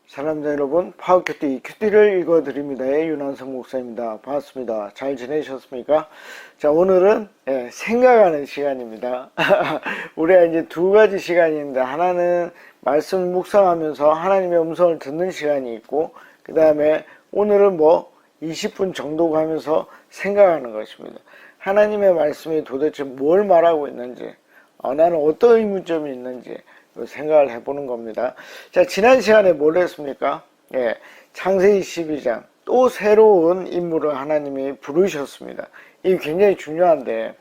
사랑하는 여러분, 큐티를 읽어드립니다의 윤한성 목사입니다. 반갑습니다. 잘 지내셨습니까? 자, 오늘은 생각하는 시간입니다. 우리가 이제 두 가지 시간이 있는데, 하나는 말씀 묵상하면서 하나님의 음성을 듣는 시간이 있고, 그 다음에 오늘은 20분 정도 가면서 생각하는 것입니다. 하나님의 말씀이 도대체 뭘 말하고 있는지, 나는 어떤 의문점이 있는지 생각을 해보는 겁니다. 자, 지난 시간에 뭘 했습니까? 창세기 12장 또 새로운 인물을 하나님이 부르셨습니다. 이게 굉장히 중요한데,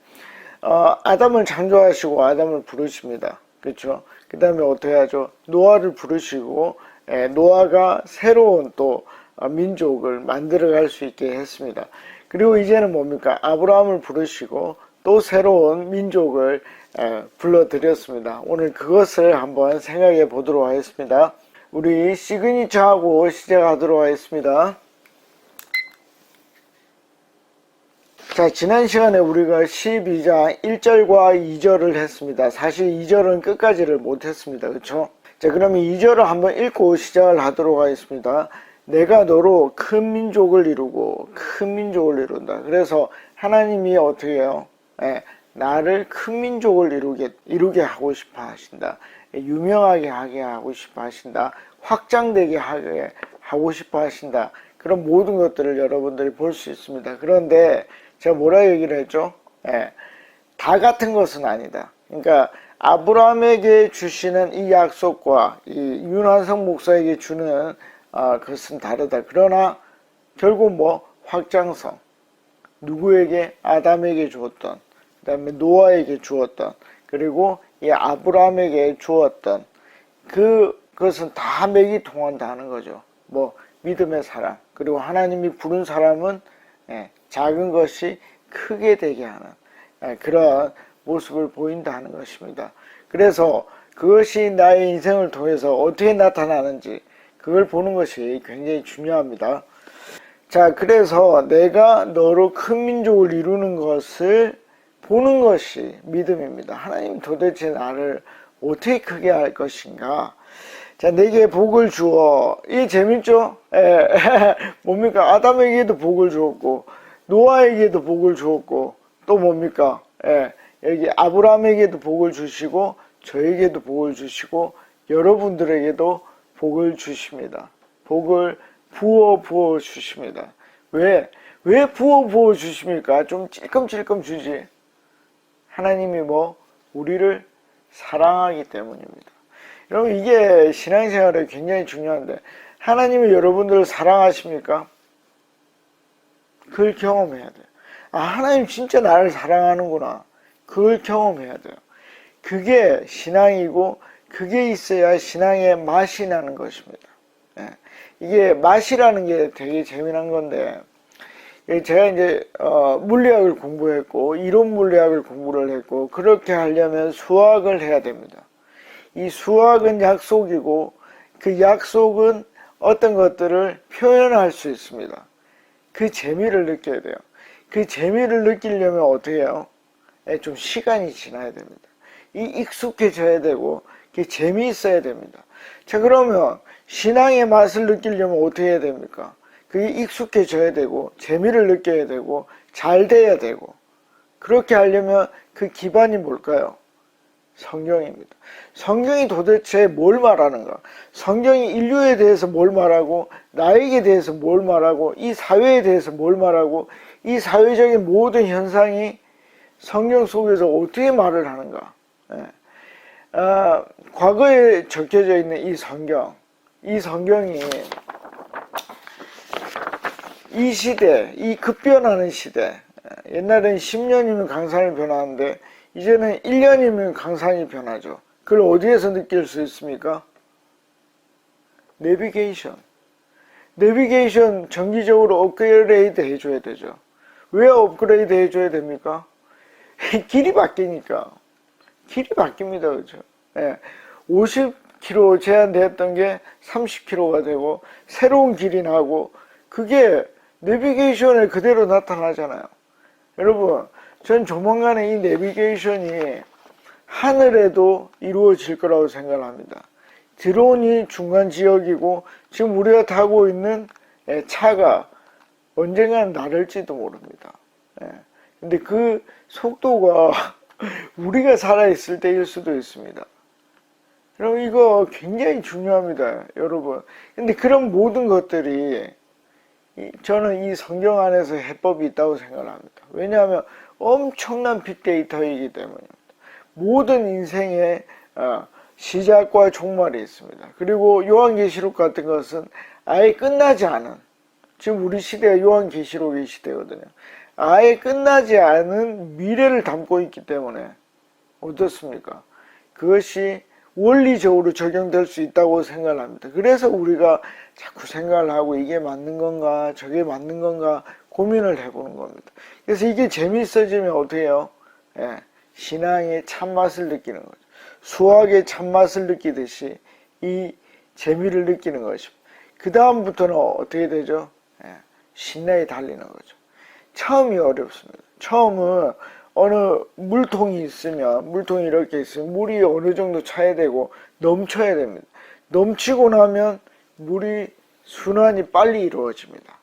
아담을 창조하시고 아담을 부르십니다. 그렇죠? 그 다음에 어떻게 하죠? 노아를 부르시고 노아가 새로운 또 민족을 만들어갈 수 있게 했습니다. 그리고 이제는 뭡니까? 아브라함을 부르시고 또 새로운 민족을 불러드렸습니다. 오늘 그것을 한번 생각해 보도록 하겠습니다. 우리 시그니처하고 시작하도록 하겠습니다. 자, 지난 시간에 우리가 12장 1절과 2절을 했습니다. 사실 2절은 끝까지를 못했습니다. 그렇죠? 자, 그러면 2절을 한번 읽고 시작을 하도록 하겠습니다. 내가 너로 큰 민족을 이루고 큰 민족을 이룬다. 그래서 하나님이 어떻게 해요? 나를 큰 민족을 이루게 하고 싶어 하신다. 유명하게 하게 하고 싶어 하신다. 확장되게 하게 하고 싶어 하신다. 그런 모든 것들을 여러분들이 볼 수 있습니다. 그런데 제가 뭐라 얘기를 했죠? 다 같은 것은 아니다. 그러니까 아브라함에게 주시는 이 약속과 이 윤한성 목사에게 주는 그것은 다르다. 그러나 결국 확장성, 누구에게? 아담에게 주었던, 그 다음에 노아에게 주었던, 그리고 이 아브라함에게 주었던 그것은 다 맥이 통한다는 거죠. 믿음의 사람, 그리고 하나님이 부른 사람은 작은 것이 크게 되게 하는 그런 모습을 보인다는 것입니다. 그래서 그것이 나의 인생을 통해서 어떻게 나타나는지 그걸 보는 것이 굉장히 중요합니다. 자, 그래서 내가 너로 큰 민족을 이루는 것을 보는 것이 믿음입니다. 하나님 도대체 나를 어떻게 크게 할 것인가? 자, 내게 복을 주어. 이게 재밌죠? 뭡니까? 아담에게도 복을 주었고, 노아에게도 복을 주었고, 또 뭡니까? 여기 아브라함에게도 복을 주시고, 저에게도 복을 주시고, 여러분들에게도 복을 주십니다. 복을 부어 주십니다. 왜 부어 주십니까? 좀 찔끔찔끔 주지. 하나님이 우리를 사랑하기 때문입니다. 여러분, 이게 신앙생활에 굉장히 중요한데, 하나님이 여러분들을 사랑하십니까? 그걸 경험해야 돼요. 하나님 진짜 나를 사랑하는구나. 그걸 경험해야 돼요. 그게 신앙이고, 그게 있어야 신앙의 맛이 나는 것입니다. 이게 맛이라는 게 되게 재미난 건데, 제가 이제 물리학을 공부했고 이론 물리학을 공부를 했고, 그렇게 하려면 수학을 해야 됩니다. 이 수학은 약속이고 그 약속은 어떤 것들을 표현할 수 있습니다. 그 재미를 느껴야 돼요. 그 재미를 느끼려면 어떻게 해요? 좀 시간이 지나야 됩니다. 익숙해져야 되고 그 재미있어야 됩니다. 자, 그러면 신앙의 맛을 느끼려면 어떻게 해야 됩니까? 그게 익숙해져야 되고 재미를 느껴야 되고 잘 돼야 되고, 그렇게 하려면 그 기반이 뭘까요? 성경입니다. 성경이 도대체 뭘 말하는가? 성경이 인류에 대해서 뭘 말하고, 나에게 대해서 뭘 말하고, 이 사회에 대해서 뭘 말하고, 이 사회적인 모든 현상이 성경 속에서 어떻게 말을 하는가? 과거에 적혀져 있는 이 성경이 이 시대, 이 급변하는 시대, 옛날엔 10년이면 강산이 변하는데 이제는 1년이면 강산이 변하죠. 그걸 어디에서 느낄 수 있습니까? 내비게이션 정기적으로 업그레이드 해줘야 되죠. 왜 업그레이드 해줘야 됩니까? 길이 바뀌니까. 길이 바뀝니다. 그렇죠? 50km 제한되었던 게 30km가 되고 새로운 길이 나고, 그게 내비게이션에 그대로 나타나잖아요. 여러분, 전 조만간에 이 내비게이션이 하늘에도 이루어질 거라고 생각합니다. 드론이 중간 지역이고 지금 우리가 타고 있는 차가 언젠가는 나를지도 모릅니다. 근데 그 속도가 우리가 살아있을 때일 수도 있습니다. 그럼 이거 굉장히 중요합니다, 여러분. 근데 그런 모든 것들이 저는 이 성경 안에서 해법이 있다고 생각을 합니다. 왜냐하면 엄청난 빅데이터이기 때문입니다. 모든 인생의 시작과 종말이 있습니다. 그리고 요한계시록 같은 것은 아예 끝나지 않은, 지금 우리 시대가 요한계시록의 시대거든요. 아예 끝나지 않은 미래를 담고 있기 때문에 어떻습니까? 그것이 원리적으로 적용될 수 있다고 생각을 합니다. 그래서 우리가 자꾸 생각을 하고 이게 맞는 건가 저게 맞는 건가 고민을 해보는 겁니다. 그래서 이게 재미있어지면 어떻게 해요? 신앙의 참맛을 느끼는 거죠. 수학의 참맛을 느끼듯이 이 재미를 느끼는 것입니다. 그 다음부터는 어떻게 되죠? 신나게 달리는 거죠. 처음이 어렵습니다. 처음은 어느 물통이 있으면, 물통이 이렇게 있으면 물이 어느 정도 차야 되고 넘쳐야 됩니다. 넘치고 나면 물이 순환이 빨리 이루어집니다.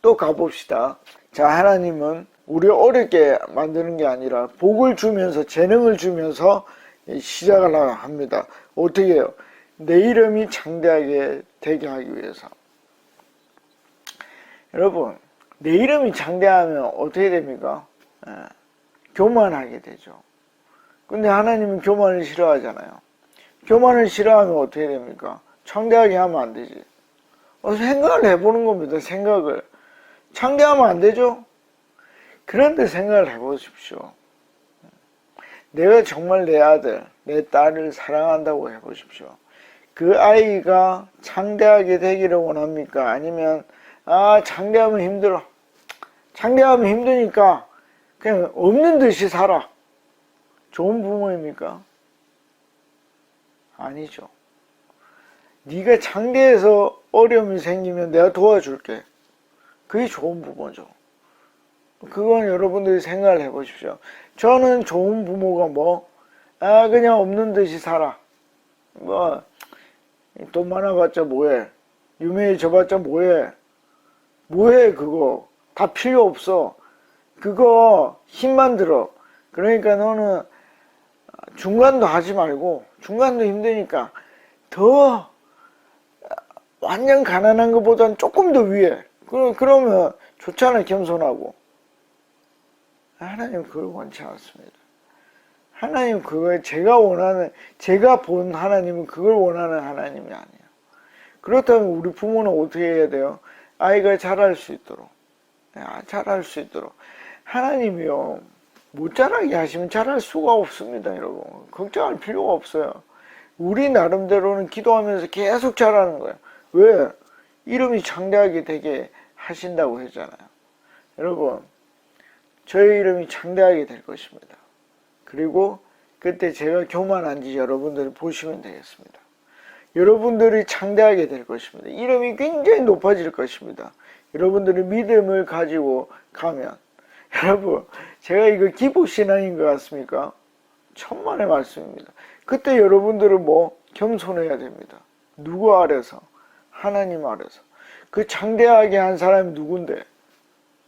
또 가봅시다. 자, 하나님은 우리 어렵게 만드는 게 아니라 복을 주면서, 재능을 주면서 시작을 합니다. 어떻게 해요? 내 이름이 장대하게 되게 하기 위해서. 여러분, 내 이름이 장대하면 어떻게 됩니까? 교만하게 되죠. 근데 하나님은 교만을 싫어하잖아요. 교만을 싫어하면 어떻게 됩니까? 창대하게 하면 안 되지. 생각을 해보는 겁니다. 생각을. 창대하면 안 되죠? 그런데 생각을 해보십시오. 내가 정말 내 아들, 내 딸을 사랑한다고 해보십시오. 그 아이가 창대하게 되기를 원합니까? 아니면 창대하면 힘들어. 창대하면 힘드니까 그냥 없는 듯이 살아. 좋은 부모입니까? 아니죠. 네가 창대해서 어려움이 생기면 내가 도와줄게. 그게 좋은 부모죠. 그건 여러분들이 생각을 해보십시오. 저는 좋은 부모가 그냥 없는 듯이 살아. 돈 많아봤자 뭐해. 유명해져봤자 뭐해. 뭐해 그거. 다 필요 없어. 그거 힘만 들어. 그러니까 너는 중간도 하지 말고, 중간도 힘드니까 더 완전 가난한 것보다는 조금 더 위에. 그러면 좋잖아요. 겸손하고. 하나님 그걸 원치 않습니다. 하나님 그걸 제가 본 하나님은 그걸 원하는 하나님이 아니에요. 그렇다면 우리 부모는 어떻게 해야 돼요? 아이가 잘할 수 있도록. 잘할 수 있도록. 하나님이요. 못 자라게 하시면 잘할 수가 없습니다, 여러분. 걱정할 필요가 없어요. 우리 나름대로는 기도하면서 계속 잘하는 거예요. 왜? 이름이 창대하게 되게 하신다고 했잖아요. 여러분, 저의 이름이 창대하게 될 것입니다. 그리고 그때 제가 교만한지 여러분들이 보시면 되겠습니다. 여러분들이 창대하게 될 것입니다. 이름이 굉장히 높아질 것입니다. 여러분들이 믿음을 가지고 가면. 여러분, 제가 이거 기복신앙인 것 같습니까? 천만의 말씀입니다. 그때 여러분들은 겸손해야 됩니다. 누구 아래서? 하나님 아래서. 그 창대하게 한 사람이 누군데?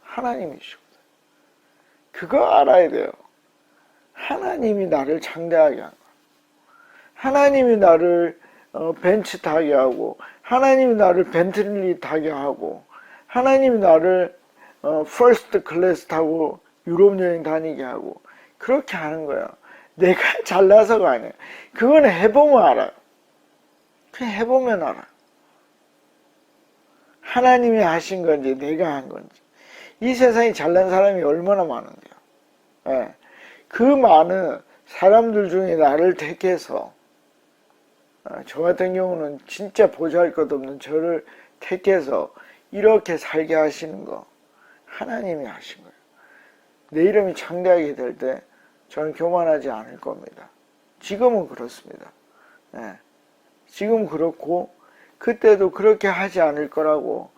하나님이시거든. 그거 알아야 돼요. 하나님이 나를 창대하게 한 거야. 하나님이 나를 벤츠 타게 하고, 하나님이 나를 벤틀리 타게 하고, 하나님이 나를 퍼스트 클래스 타고 유럽 여행 다니게 하고, 그렇게 하는 거야. 내가 잘나서가 아니야. 그건 해보면 알아요. 그냥 해보면 알아. 하나님이 하신 건지 내가 한 건지. 이 세상에 잘난 사람이 얼마나 많은데요. 그 많은 사람들 중에 나를 택해서, 저 같은 경우는 진짜 보잘것없는 저를 택해서 이렇게 살게 하시는 거 하나님이 하신 거예요. 내 이름이 창대하게 될 때 저는 교만하지 않을 겁니다. 지금은 그렇습니다. 지금 그렇고 그때도 그렇게 하지 않을 거라고,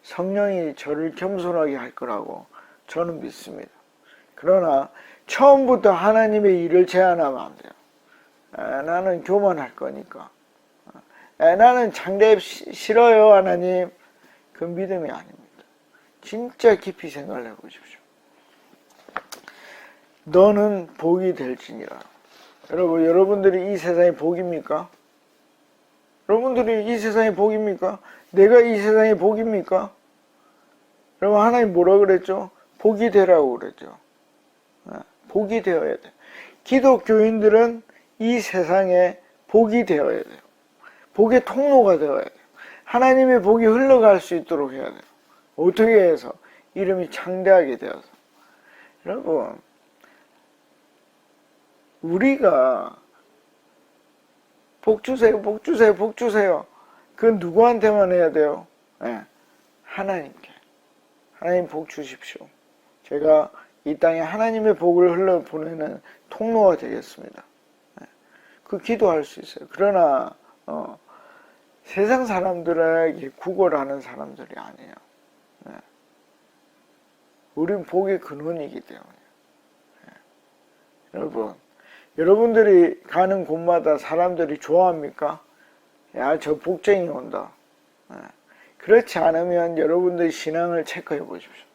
성령이 저를 겸손하게 할 거라고 저는 믿습니다. 그러나 처음부터 하나님의 일을 제한하면 안 돼요. 나는 교만할 거니까, 나는 창대해 싫어요 하나님, 그 믿음이 아닙니다. 진짜 깊이 생각을 해보십시오. 너는 복이 될지니라. 여러분, 여러분들이 이 세상의 복입니까? 여러분들이 이 세상의 복입니까? 내가 이 세상의 복입니까? 여러분, 하나님 뭐라 그랬죠? 복이 되라고 그랬죠. 복이 되어야 돼. 기독교인들은 이 세상에 복이 되어야 돼요. 복의 통로가 되어야 돼요. 하나님의 복이 흘러갈 수 있도록 해야 돼요. 어떻게 해서? 이름이 창대하게 되어서. 여러분, 우리가 복 주세요, 복 주세요, 복 주세요. 그건 누구한테만 해야 돼요? 하나님께. 하나님 복 주십시오. 제가 이 땅에 하나님의 복을 흘러보내는 통로가 되겠습니다. 그 기도할 수 있어요. 그러나 세상 사람들에게 구걸하는 사람들이 아니에요. 우린 복의 근원이기 때문에. 여러분, 여러분들이 가는 곳마다 사람들이 좋아합니까? 야, 저 복쟁이 온다. 그렇지 않으면 여러분들의 신앙을 체크해 보십시오.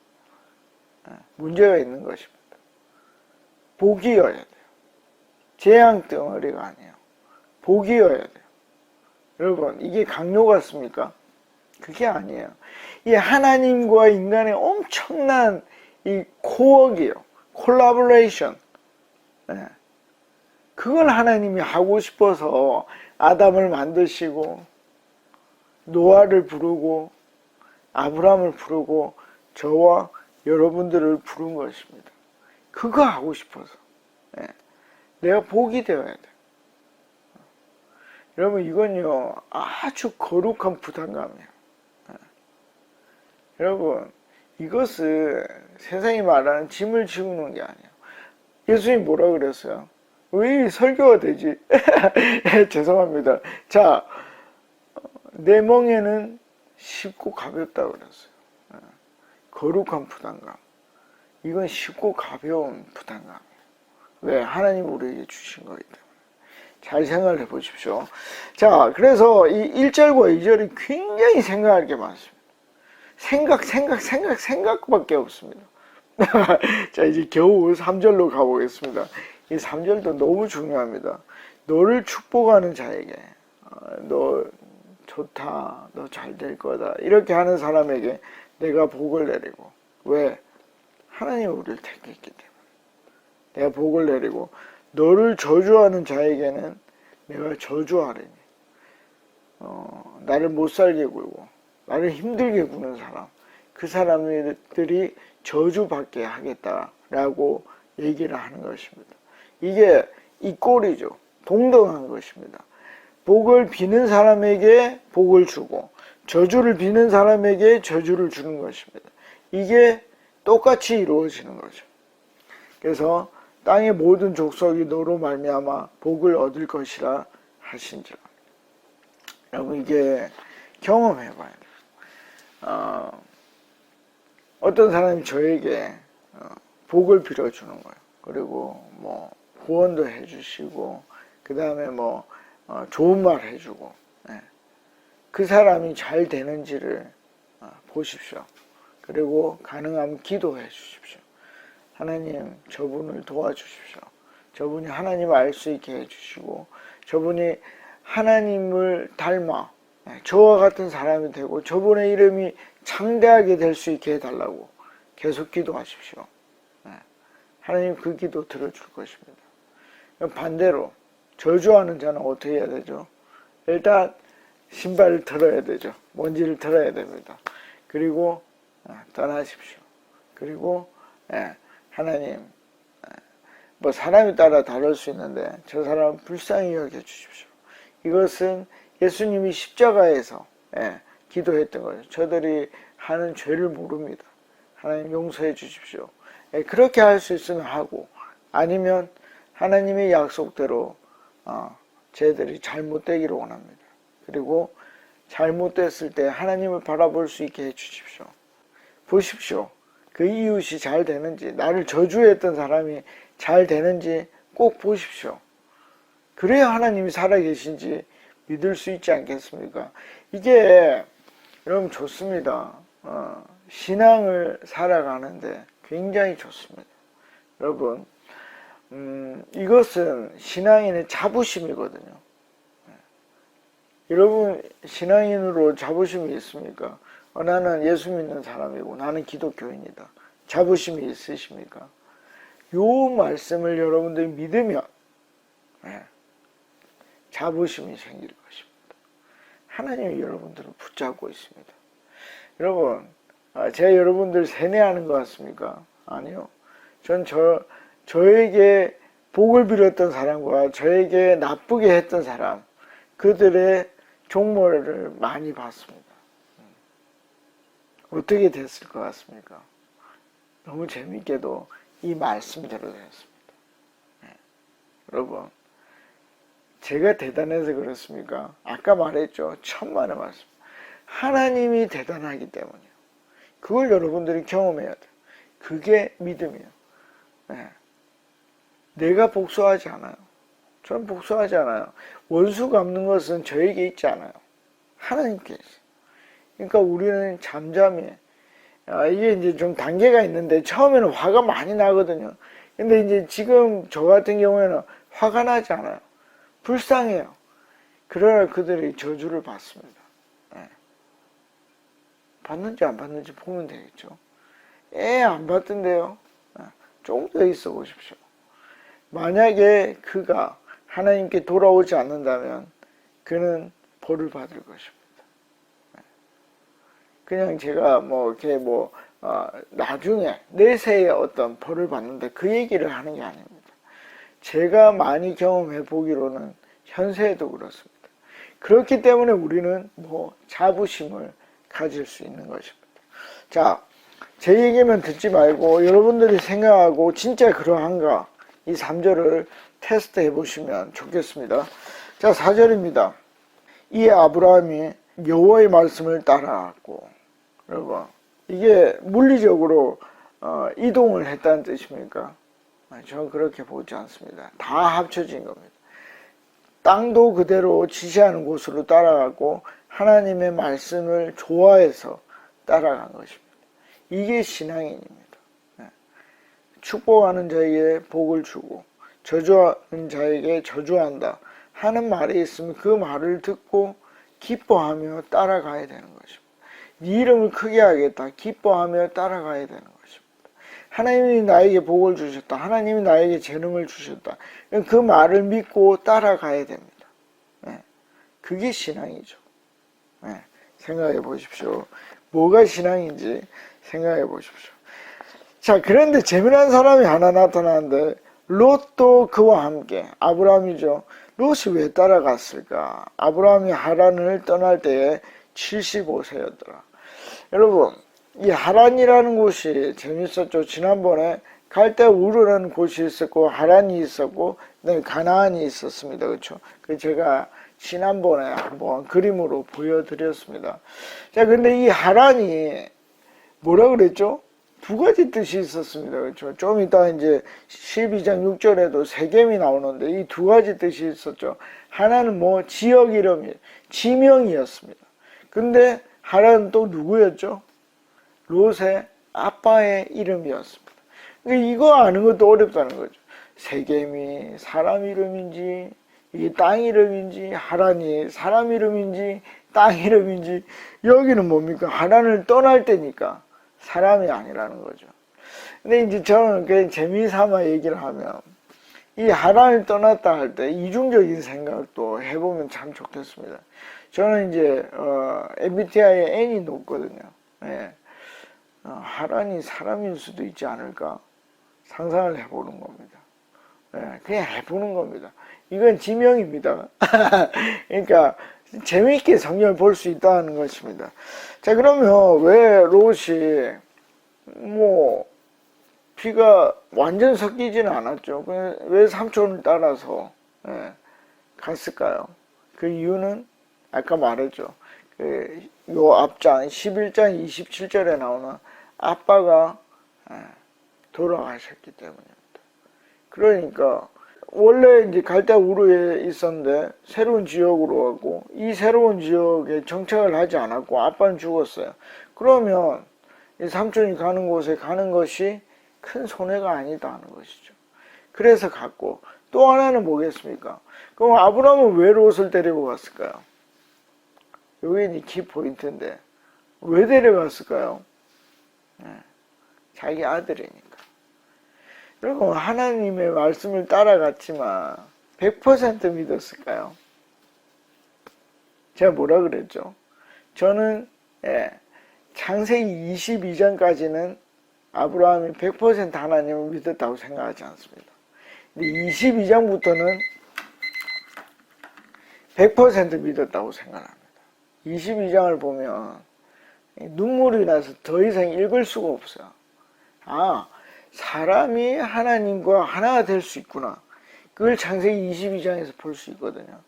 문제가 있는 것입니다. 복이어야 돼요. 재앙 덩어리가 아니에요. 복이어야 돼요. 여러분, 이게 강요 같습니까? 그게 아니에요. 이 하나님과 인간의 엄청난 이 코어기요. 콜라보레이션. 그걸 하나님이 하고 싶어서 아담을 만드시고 노아를 부르고 아브라함을 부르고 저와 여러분들을 부른 것입니다. 그거 하고 싶어서. 내가 복이 되어야 돼. 여러분, 이건요 아주 거룩한 부담감이에요. 여러분, 이것은 세상이 말하는 짐을 지우는 게 아니에요. 예수님이 뭐라 그랬어요? 왜 설교가 되지? 죄송합니다. 자, 내 멍에는 쉽고 가볍다고 그랬어요. 거룩한 부담감. 이건 쉽고 가벼운 부담감이에요. 왜? 하나님 우리에게 주신 거기 때문에. 잘 생각을 해 보십시오. 자, 그래서 이 1절과 2절이 굉장히 생각할 게 많습니다. 생각밖에 없습니다. 자, 이제 겨우 3절로 가보겠습니다. 이 3절도 너무 중요합니다. 너를 축복하는 자에게, 너 좋다, 너 잘 될 거다, 이렇게 하는 사람에게 내가 복을 내리고. 왜? 하나님 우리를 택했기 때문에 내가 복을 내리고, 너를 저주하는 자에게는 내가 저주하리니. 나를 못살게 굴고 나를 힘들게 구는 사람, 그 사람들이 저주받게 하겠다라고 얘기를 하는 것입니다. 이게 이 꼴이죠. 동등한 것입니다. 복을 비는 사람에게 복을 주고 저주를 비는 사람에게 저주를 주는 것입니다. 이게 똑같이 이루어지는 거죠. 그래서 땅의 모든 족속이 너로 말미암아 복을 얻을 것이라 하신지라. 여러분, 이게 경험해봐야 돼요. 어떤 사람이 저에게 복을 빌어주는 거예요. 그리고 뭐 후원도 해주시고, 그 다음에 뭐 좋은 말 해주고, 그 사람이 잘 되는지를 보십시오. 그리고 가능하면 기도해 주십시오. 하나님, 저분을 도와주십시오. 저분이 하나님을 알 수 있게 해주시고, 저분이 하나님을 닮아 저와 같은 사람이 되고 저분의 이름이 창대하게 될 수 있게 해달라고 계속 기도하십시오. 하나님 그 기도 들어줄 것입니다. 반대로 저주하는 자는 어떻게 해야 되죠? 일단 신발을 털어야 되죠. 먼지를 털어야 됩니다. 그리고 떠나십시오. 그리고 하나님, 뭐 사람에 따라 다를 수 있는데 저 사람은 불쌍히 여겨주십시오. 이것은 예수님이 십자가에서 기도했던 거예요. 저들이 하는 죄를 모릅니다. 하나님 용서해 주십시오. 그렇게 할 수 있으면 하고, 아니면 하나님의 약속대로 쟤들이 잘못되기를 원합니다. 그리고 잘못됐을 때 하나님을 바라볼 수 있게 해주십시오. 보십시오. 그 이웃이 잘 되는지, 나를 저주했던 사람이 잘 되는지 꼭 보십시오. 그래야 하나님이 살아계신지 믿을 수 있지 않겠습니까? 이게 여러분 좋습니다. 신앙을 살아가는데 굉장히 좋습니다. 여러분 이것은 신앙인의 자부심이거든요. 여러분 신앙인으로 자부심이 있습니까? 나는 예수 믿는 사람이고 나는 기독교인이다. 자부심이 있으십니까? 요 말씀을 여러분들이 믿으면 자부심이 생길 것입니다. 하나님이 여러분들을 붙잡고 있습니다. 여러분 제가 여러분들 세뇌하는 것 같습니까? 아니요. 전 저에게 복을 빌었던 사람과 저에게 나쁘게 했던 사람 그들의 종모를 많이 봤습니다. 어떻게 됐을 것 같습니까? 너무 재밌게도 이 말씀대로 되었습니다. 여러분 제가 대단해서 그렇습니까? 아까 말했죠. 천만의 말씀. 하나님이 대단하기 때문이에요. 그걸 여러분들이 경험해야 돼요. 그게 믿음이에요. 내가 복수하지 않아요. 저는 복수하지 않아요. 원수 갚는 것은 저에게 있지 않아요. 하나님께 있어요. 그러니까 우리는 잠잠히 이게 이제 좀 단계가 있는데 처음에는 화가 많이 나거든요. 근데 이제 지금 저 같은 경우에는 화가 나지 않아요. 불쌍해요. 그러나 그들이 저주를 받습니다. 받는지 안 받는지 보면 되겠죠. 안 받던데요. 좀 더 있어 보십시오. 만약에 그가 하나님께 돌아오지 않는다면 그는 벌을 받을 것입니다. 그냥 제가 이렇게 나중에 내세에 어떤 벌을 받는데 그 얘기를 하는 게 아닙니다. 제가 많이 경험해 보기로는 현세에도 그렇습니다. 그렇기 때문에 우리는 자부심을 가질 수 있는 것입니다. 자, 제 얘기만 듣지 말고 여러분들이 생각하고 진짜 그러한가 이 3절을 테스트 해보시면 좋겠습니다. 자, 4절입니다. 이 아브라함이 여호와의 말씀을 따라갔고, 여러분 이게 물리적으로 이동을 했다는 뜻입니까? 저는 그렇게 보지 않습니다. 다 합쳐진 겁니다. 땅도 그대로 지시하는 곳으로 따라가고 하나님의 말씀을 좋아해서 따라간 것입니다. 이게 신앙인입니다. 축복하는 자에게 복을 주고 저주하는 자에게 저주한다 하는 말이 있으면 그 말을 듣고 기뻐하며 따라가야 되는 것입니다. 네 이름을 크게 하겠다. 기뻐하며 따라가야 되는 것입니다. 하나님이 나에게 복을 주셨다. 하나님이 나에게 재능을 주셨다. 그 말을 믿고 따라가야 됩니다. 그게 신앙이죠. 생각해 보십시오. 뭐가 신앙인지 생각해 보십시오. 자, 그런데 재미난 사람이 하나 나타나는데 롯도 그와 함께 아브라함이죠. 롯이 왜 따라갔을까? 아브라함이 하란을 떠날 때에 75세였더라. 여러분 이 하란이라는 곳이 재밌었죠. 지난번에 갈대 우르라는 곳이 있었고 하란이 있었고 가나안이 있었습니다. 그렇죠? 그 제가 지난번에 한번 그림으로 보여드렸습니다. 자, 근데 이 하란이 뭐라 그랬죠? 두 가지 뜻이 있었습니다. 그렇죠? 좀 이따 이제 12장 6절에도 세겜이 나오는데 이 두 가지 뜻이 있었죠. 하나는 지역 이름이 지명이었습니다. 근데 하란은 또 누구였죠? 롯의 아빠의 이름이었습니다. 그러니까 이거 아는 것도 어렵다는 거죠. 세겜이 사람 이름인지 이게 땅 이름인지 하란이 사람 이름인지 땅 이름인지 여기는 뭡니까? 하란을 떠날 때니까 사람이 아니라는 거죠. 근데 이제 저는 그냥 재미삼아 얘기를 하면 이 하란을 떠났다 할 때 이중적인 생각도 해보면 참 좋겠습니다. 저는 이제 MBTI에 N이 높거든요. 하란이 사람일 수도 있지 않을까 상상을 해보는 겁니다. 그냥 해보는 겁니다. 이건 지명입니다. 그러니까 재미있게 성경을 볼 수 있다는 것입니다. 자, 그러면 왜 롯이 피가 완전 섞이지는 않았죠. 왜 삼촌을 따라서 갔을까요? 그 이유는 아까 말했죠. 요 앞장 11장 27절에 나오는 아빠가 돌아가셨기 때문입니다. 그러니까 원래 이제 갈대 우르에 있었는데 새로운 지역으로 가고 이 새로운 지역에 정착을 하지 않았고 아빠는 죽었어요. 그러면 이 삼촌이 가는 곳에 가는 것이 큰 손해가 아니다 하는 것이죠. 그래서 갔고 또 하나는 뭐겠습니까? 그럼 아브라함은 왜 롯을 데리고 갔을까요? 여기 키 포인트인데 왜 데려갔을까요? 자기 아들이니까. 그리고 하나님의 말씀을 따라갔지만 100% 믿었을까요? 제가 뭐라 그랬죠? 저는 창세기 22장까지는 아브라함이 100% 하나님을 믿었다고 생각하지 않습니다. 근데 22장부터는 100% 믿었다고 생각합니다. 22장을 보면 눈물이 나서 더 이상 읽을 수가 없어요. 아, 사람이 하나님과 하나가 될 수 있구나. 그걸 창세기 22장에서 볼 수 있거든요.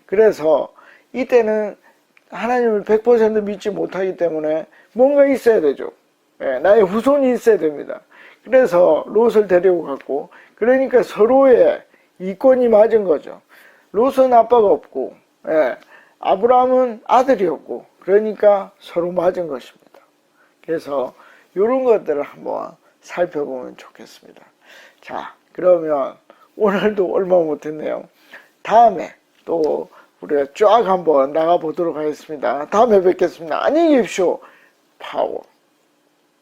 그래서 이때는 하나님을 100% 믿지 못하기 때문에 뭔가 있어야 되죠. 나의 후손이 있어야 됩니다. 그래서 롯을 데리고 갔고, 그러니까 서로의 이권이 맞은 거죠. 롯은 아빠가 없고, 아브라함은 아들이었고, 그러니까 서로 맞은 것입니다. 그래서 이런 것들을 한번 살펴보면 좋겠습니다. 자, 그러면 오늘도 얼마 못했네요. 다음에 또 우리가 쫙 한번 나가 보도록 하겠습니다. 다음에 뵙겠습니다. 안녕히 계십시오. 파워.